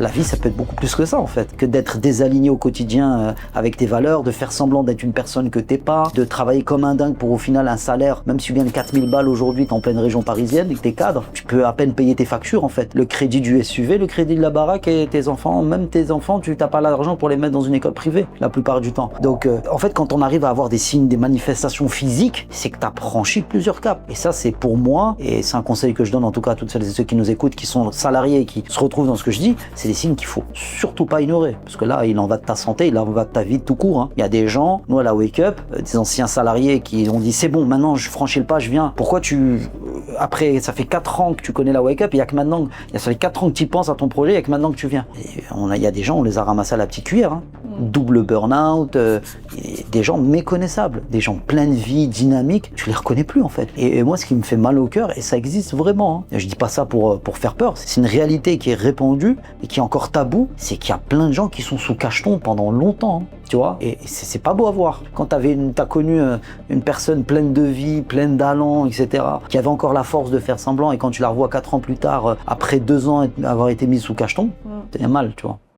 La vie, ça peut être beaucoup plus que ça en fait, que d'être désaligné au quotidien avec tes valeurs, de faire semblant d'être une personne que t'es pas, de travailler comme un dingue pour au final un salaire, même si tu gagnes 4000 balles aujourd'hui, t'es en pleine région parisienne et que t'es cadre, tu peux à peine payer tes factures en fait. Le crédit du SUV, le crédit de la baraque et tes enfants, même tes enfants, tu n'as pas l'argent pour les mettre dans une école privée la plupart du temps. Donc en fait, quand on arrive à avoir des signes, des manifestations physiques, c'est que t'as franchi plusieurs caps. Et ça, c'est pour moi, et c'est un conseil que je donne en tout cas à toutes celles et ceux qui nous écoutent, qui sont salariés et qui se retrouvent dans ce que je dis, c'est des signes qu'il faut surtout pas ignorer. Parce que là, il en va de ta santé, il en va de ta vie tout court. Il y a des gens, nous à la Wake Up, des anciens salariés qui ont dit c'est bon, maintenant je franchis le pas, je viens. Pourquoi après, ça fait 4 ans que tu connais la Wake Up, il y a que maintenant, ça fait 4 ans que tu penses à ton projet, il y a que maintenant que tu viens. Il y a des gens, on les a ramassés à la petite cuillère. Double burn-out, des gens méconnaissables, des gens pleins de vie, dynamiques, tu les reconnais plus en fait. Et moi, ce qui me fait mal au cœur, et ça existe vraiment, je dis pas ça pour faire peur, c'est une réalité qui est répandue et qui est encore tabou, c'est qu'il y a plein de gens qui sont sous cacheton pendant longtemps, tu vois, et c'est pas beau à voir. Quand t'as connu une personne pleine de vie, pleine d'allant, etc., qui avait encore la force de faire semblant, et quand tu la revois 4 ans plus tard, après 2 ans avoir été mise sous cacheton, c'est mal, tu vois.